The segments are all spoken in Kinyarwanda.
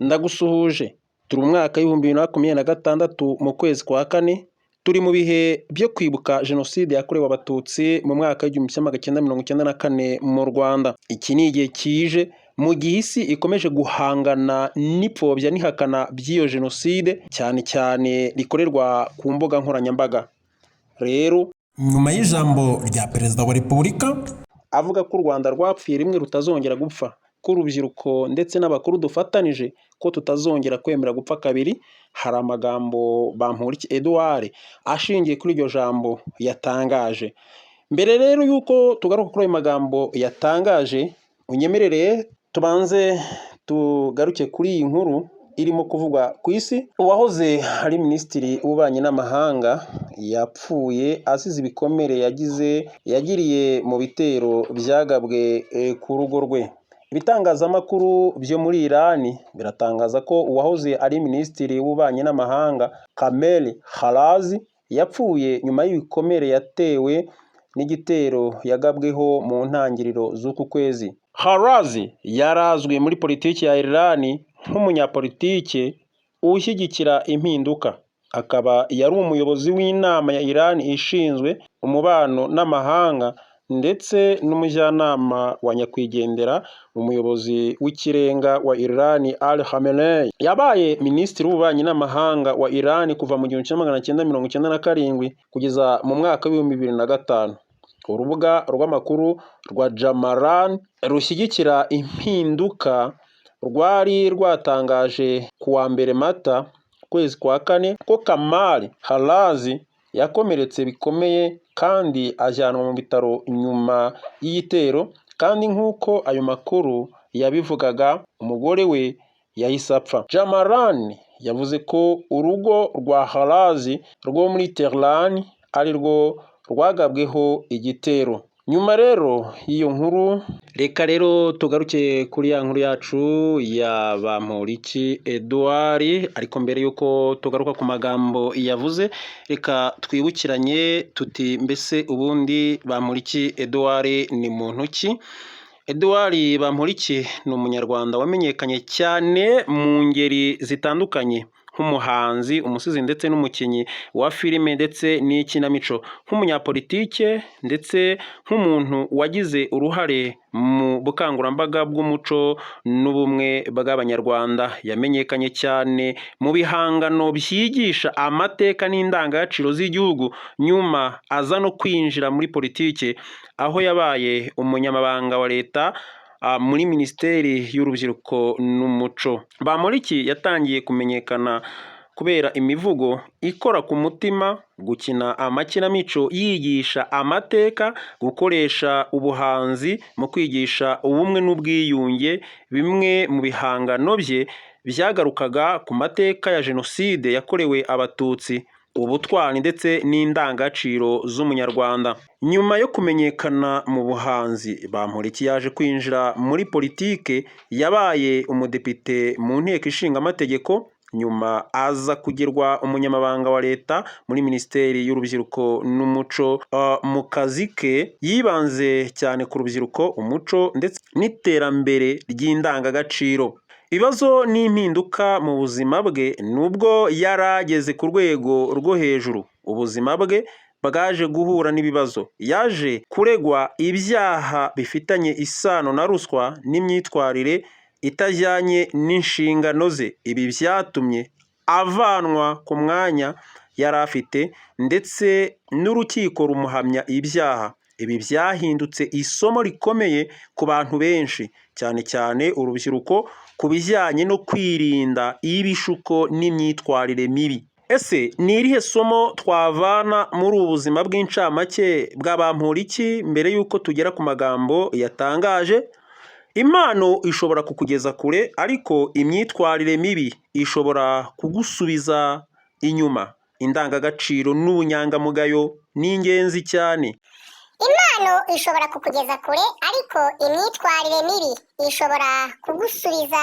Ndagusuhuje, turi mu mwaka w'ibihumbi bibiri na makumyabiri na gatandatu mu kwezi kwa kane, turi mu bihe byo kwibuka Jenoside yakorewe Abatutsi mu mwaka w'igihumbi kimwe magana cyenda mirongo icyenda na kane mu Rwanda. Iki ni igihe kije mu gihe isi ikomeje guhangana n'ipfobya n'ihakana by'iyo Jenoside, cyane cyane rikorerwa ku mbuga nkoranyambaga. Rero nyuma y'ijambo rya Perezida wa Repubulika avuga ko u Rwanda rwapfuye rimwe rutazongera gupfa, ko urubyiruko ndetse n'abakuru dufatanije ko tutazongera kwemera gupfa kabiri, hari amagambo Bamporiki Edouard ashingiye kuri iryo jambo yatangaje. Mbere rero y'uko tugaruka kuri ayo magambo yatangaje, unyemerere tubanze tugaruke kuri iyi nkuru irimo kuvugwa ku isi. Uwahoze ari minisitiri w'ububanyi n'amahanga yapfuye azize ibikomere yagiriye mu bitero byagabwe ku rugo rwe. Ibitangazamakuru byo muri Iran biratangaza ko uwahoze ari minisitiri w'ububanyi n'amahanga Kamel Halazi yapfuye nyuma y'ibikomere yatewe n'igitero yagabweho mu ntangiriro z'uku kwezi. Halazi yarazwi muri politiki ya Iran nk'umunyapolitike ushyigikira impinduka, akaba yari umuyobozi w'inama ya Iran ishinzwe umubano n'amahanga ndetse n'umujyanama wa nyakwigendera umuyobozi w'ikirenga wa Iran Ali Khamenei. Yabaye minisitiri w'ububanyi n'amahanga wa Iran kuva mu 1997 kugeza mu mwaka w'ibihumbi 2005. Urubuga rw'amakuru rwa Jamaran rushyigikira impinduka rwari rwatangaje ku wa mbere Mata kwezi kwa kane ko Kamal Halazi yakomeretse bikomeye kandi ajyanwa mu bitaro nyuma y'igitero, kandi nk'uko ayo makuru yabivugaga umugore we yahise apfa. Jamaran yavuze ko urugo rwa Halazi rwo muri Tehran ari rwo rwagabweho igitero. Nyuma rero y'iyo nkuru, reka rero tugaruke kuri ya nkuru yacu ya Bamporiki Edouard, ariko mbere y'uko tugaruka ku magambo yavuze, reka twibukiranye tuti mbese ubundi Bamporiki Edouard ni muntu ki? Edouard Bamporiki ni umunyarwanda wamenyekanye cyane mu ngeri zitandukanye, nk'umuhanzi, umusizi ndetse n'umukinnyi wa filime ndetse n'ikinamico, nk'umunyapolitike ndetse nk'umuntu wagize uruhare mu bukangurambaga bw'umuco n'ubumwe bw'Abanyarwanda. Yamenyekanye cyane mu bihangano byigisha amateka n'indangagaciro z'igihugu, nyuma aza no kwinjira muri politike, aho yabaye umunyamabanga wa leta muri Minisiteri y'Urubyiruko n'Umuco. Bamporiki yatangiye kumenyekana kubera imivugo ikora ku mutima, gukina amakinamico yigisha amateka, gukoresha ubuhanzi mu kwigisha ubumwe n'ubwiyunge. Bimwe mu bihangano bye byagarukaga ku mateka ya Jenoside yakorewe Abatutsi, ubutwari ndetse n'indangagaciro z'umunyarwanda. Nyuma yo kumenyekana mu buhanzi, Bamporiki yaje kwinjira muri politike, yabaye umudepite mu nteko ishinga amategeko, nyuma aza kugirwa umunyamabanga wa leta muri Minisiteri y'Urubyiruko n'Umuco. Mu kazi ke yibanze cyane ku rubyiruko, umuco ndetse n'iterambere ry'indangagaciro. Ibibazo n'impinduka mu buzima bwe, nubwo yarageze ku rwego rwo hejuru, ubuzima bwe bwaje guhura n'ibibazo. Yaje kuregwa ibyaha bifitanye isano na ruswa n'imyitwarire itajyanye n'inshingano ze. Ibi byatumye avanwa ku mwanya yari afite ndetse n'urukiko rumuhamya ibyaha. Ibi byahindutse isomo rikomeye ku bantu benshi, cyane cyane urubyiruko, ku bijyanye no kwirinda ibishuko n'imyitwarire mibi. Ese ni irihe somo twavana muri ubu buzima bw'incamake bwa Bamporiki mbere y'uko tugera ku magambo yatangaje? Impano ishobora kukugeza kure, ariko imyitwarire mibi ishobora kugusubiza inyuma. Indangagaciro n'ubunyangamugayo ni ingenzi cyane. Impano ishobora kukugeza kure, ariko imyitwarire mibi ishobora kugusubiza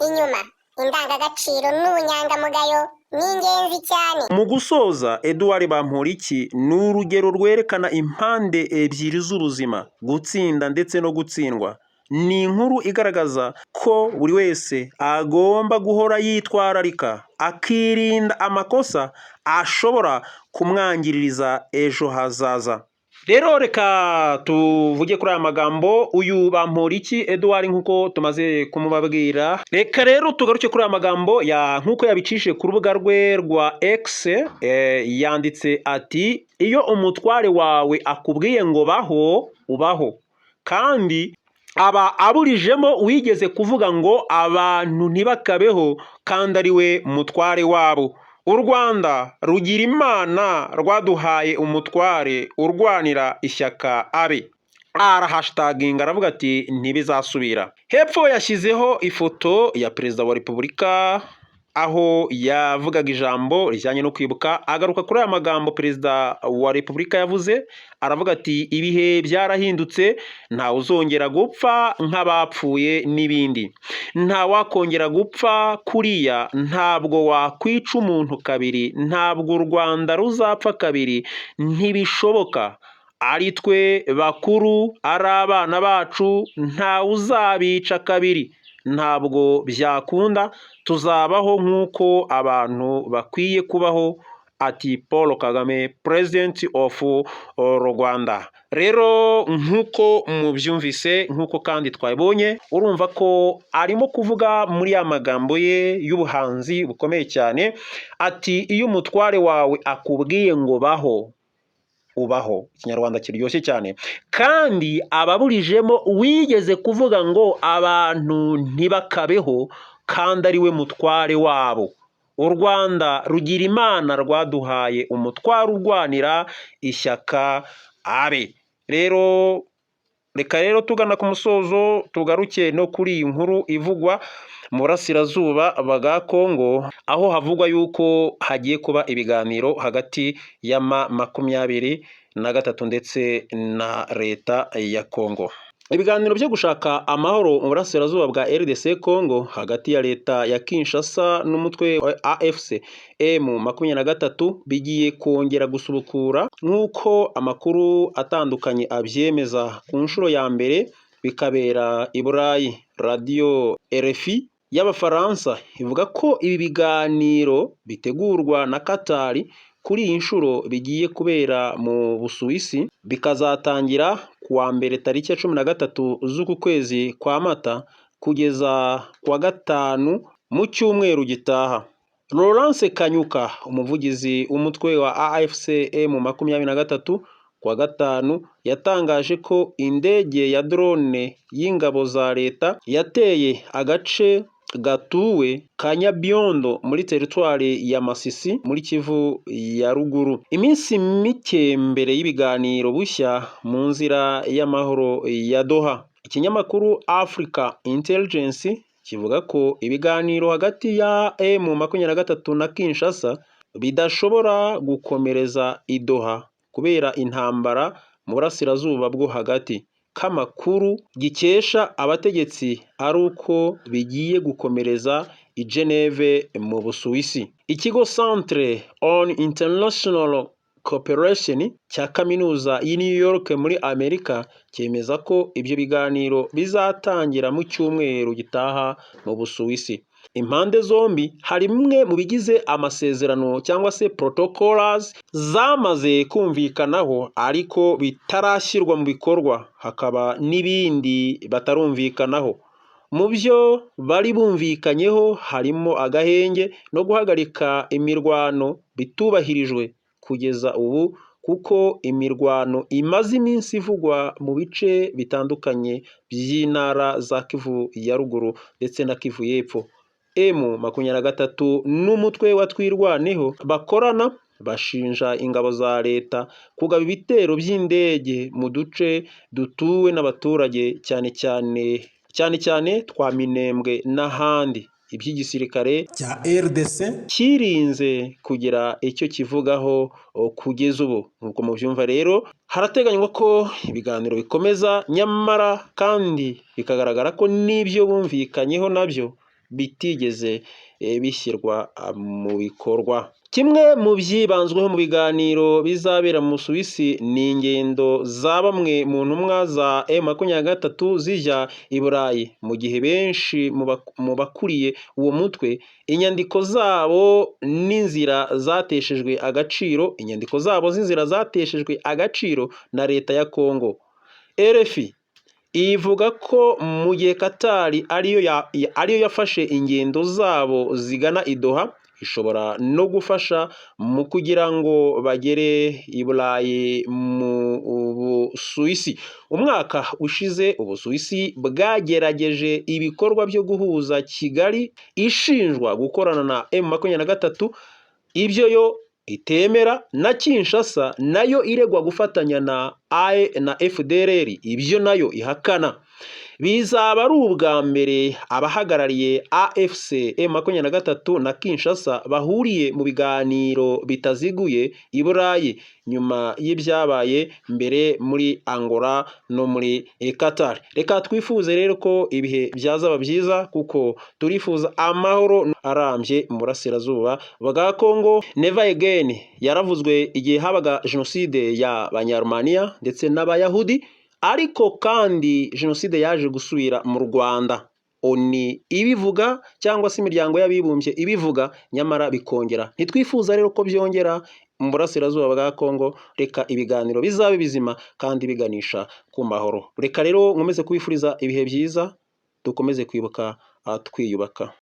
inyuma. Indangagaciro n'ubunyangamugayo ni ingenzi cyane. Mu gusoza, Edouard Bamporiki ni urugero rwerekana impande ebyiri z'ubuzima, gutsinda ndetse no gutsindwa. ni inkuru igaragaza ko buri wese agomba guhora yitwararika akirinda amakosa ashobora kumwangiririza ejo hazaza. Rero reka tuvuge kuri aya magambo uyu Bamporiki Edouard nk'uko tumaze kumubabwira. Reka rero tugaruke kuri aya magambo nk'uko yabicishije ku rubuga rwe rwa X. Yanditse ati iyo umutware wawe akubwiye ngo baho ubaho, kandi aba aburijemo wigeze kuvuga ngo abantu ntibakabeho kandi ari we mutware wabo. U Rwanda rugira Imana rwaduhaye umutware urwanira ishyaka abe. Arahashtaginga aravuga ati ntibizasubira. Hepfo yashyizeho ifoto ya Perezida wa Repubulika aho yavugaga ijambo rijyanye no kwibuka, agaruka kuri aya magambo Perezida wa Repubulika yavuze, aravuga ati ibihe byarahindutse, ntawe uzongera gupfa nk'abapfuye n'ibindi, nta wakongera gupfa kuriya, ntabwo wakwica umuntu kabiri, ntabwo u Rwanda ruzapfa kabiri, ntibishoboka, ari twe bakuru ari abana bacu, ntawe uzabica kabiri, ntabwo byakunda, tuzabaho nk'uko abantu bakwiye kubaho, ati Paul Kagame, President of Rwanda. Rero nk'uko mubyumvise, nk'uko kandi twabonye, urumva ko arimo kuvuga muri ya magambo ye y'ubuhanzi bukomeye cyane, ati iyo umutware wawe akubwiye ngo baho ubaho. Ikinyarwanda kiryoshye cyane. Kandi ababurijemo wigeze kuvuga ngo abantu ntibakabeho kandi ari we mutware wabo. U Rwanda rugira Imana rwaduhaye umutware urwanira ishyaka abe. Rero reka rero tugana ku musozo tugaruke no kuri iyi nkuru ivugwa mu burasirazuba bwa Kongo, aho havugwa yuko hagiye kuba ibiganiro hagati ya M23 ndetse na leta ya Kongo. Ibiganiro byo gushaka amahoro mu burasirazuba bwa RDC Congo hagati ya leta ya Kinshasa n'umutwe wa AFC M23 bigiye kongera gusubukura nk'uko amakuru atandukanye abyemeza. Ku nshuro ya mbere bikabera i Burayi. Radio RFI y'Abafaransa ivuga ko ibi biganiro bitegurwa na Qatar kuri iyi nshuro bigiye kubera mu Busuwisi, bikazatangira kuwa mbere tariki ya 13 z'uku kwezi kwa Mata kugeza kuwa 5 mu cyumweru gitaha. Laurence Kanyuka, umuvugizi w'umutwe wa AFC M23, kuwa 5 yatangaje ko indege ya drone y'ingabo za leta yateye agace gatuwe ka Nyabyondo muri teritwari ya Masisi muri Kivu ya ruguru, iminsi mike mbere y'ibiganiro bushya mu nzira y'amahoro ya Doha. Ikinyamakuru Africa Intelligence kivuga ko ibiganiro hagati ya M23 na Kinshasa bidashobora gukomereza i Doha kubera intambara mu burasirazuba bwo hagati. Kamakuru gikesha abategetsi ari uko bigiye gukomereza i Geneve mu Busuwisi. Ikigo Centre on International Cooperation cya kaminuza y'i New York muri Amerika cyemeza ko ibyo biganiro bizatangira mu cyumweru gitaha mu Busuwisi. Impande zombi hari imwe mu bigize amasezerano cyangwa se protocols zamaze kumvikanaho ariko bitarashyirwa mu bikorwa, hakaba n'ibindi batarumvikanaho. Mu byo bari bumvikanyeho harimo agahenge no guhagarika imirwano bitubahirijwe kugeza ubu, kuko imirwano imaze iminsi ivugwa mu bice bitandukanye by'intara za Kivu ya ruguru ndetse na Kivu y'epfo. M23 n'umutwe wa Twirwaneho bakorana bashinja ingabo za leta kugaba ibitero by'indege mu duce dutuwe n'abaturage cyane cyane twa Minembwe n'ahandi. Iby'igisirikare cya RDC kirinze kugira icyo kivugaho kugeza ubu. Nk'uko mubyumva rero, harateganywa ko ibiganiro bikomeza, nyamara kandi bikagaragara ko n'ibyo bumvikanyeho nabyo bitigeze bishyirwa mu bikorwa. Kimwe mu byibanzweho mu biganiro bizabera mu Busuwisi ni ingendo za bamwe mu ntumwa za M23 zijya i Burayi, mu gihe benshi mu bakuriye uwo mutwe inyandiko zabo z'inzira zateshejwe agaciro na leta ya Kongo. RFI ivuga ko mu gihe Qatar ariyo yafashe ingendo zabo zigana i Doha, ishobora no gufasha mu kugira ngo bagere i Burayi mu Busuwisi. Umwaka ushize Ubusuwisi bwagerageje ibikorwa byo guhuza Kigali ishinjwa gukorana na M23, ibyo yo itemera, na Kinshasa nayo iregwa gufatanya na FDLR, ibyo nayo ihakana. Bizaba ari ubwa mbere abahagarariye AFC M23 na Kinshasa bahuriye mu biganiro bitaziguye i Burayi nyuma y'ibyabaye mbere muri Angola no muri Qatar. Reka twifuze rero ko ibihe byazaba byiza, kuko turifuza amahoro arambye mu burasirazuba bwa Kongo. Never again yaravuzwe igihe habaga jenoside y'Abanyarumaniya ndetse n'Abayahudi, ariko kandi jenoside yaje gusubira mu Rwanda. ONU ibivuga cyangwa se imiryango y'abibumbye ibivuga, nyamara bikongera. Ntitwifuza rero ko byongera mu burasirazuba bwa Kongo. Reka ibiganiro bizabe bizima kandi biganisha ku mahoro. Reka rero nkomeze kubifuriza ibihe byiza, dukomeze kwibuka twiyubaka.